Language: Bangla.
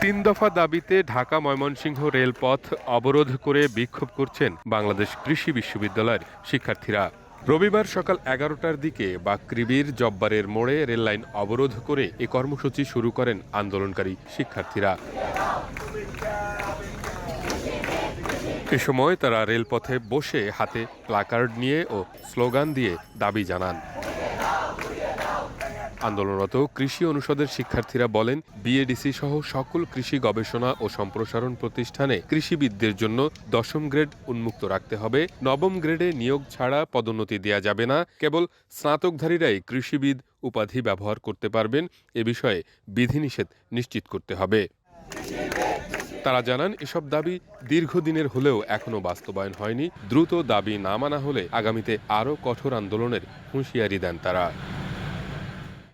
তিন দফা দাবিতে ঢাকা ময়মনসিংহ রেলপথ অবরোধ করে বিক্ষোভ করছেন বাংলাদেশ কৃষি বিশ্ববিদ্যালয়ের শিক্ষার্থীরা। রবিবার সকাল ১১টার দিকে বাকৃবির জব্বারের মোড়ে রেললাইন অবরোধ করে এ কর্মসূচি শুরু করেন আন্দোলনকারী শিক্ষার্থীরা। এ সময় তারা রেলপথে বসে হাতে প্লাকার্ড নিয়ে ও স্লোগান দিয়ে দাবি জানান। আন্দোলনরত কৃষি অনুষদের শিক্ষার্থীরা বলেন, বিএডিসি সহ সকল কৃষি গবেষণা ও সম্প্রসারণ প্রতিষ্ঠানে কৃষিবিদদের জন্য ১০ম গ্রেড উন্মুক্ত রাখতে হবে। ৯ম গ্রেডে নিয়োগ ছাড়া পদোন্নতি দেয়া যাবে না। কেবল স্নাতকধারীরাই কৃষিবিদ উপাধি ব্যবহার করতে পারবেন। এ বিষয়ে বিধিনিষেধ নিশ্চিত করতে হবে। তারা জানান, এসব দাবি দীর্ঘদিনের হলেও এখনো বাস্তবায়ন হয়নি। দ্রুত দাবি না মানা হলে আগামীতে আরও কঠোর আন্দোলনের হুঁশিয়ারি দেন তারা।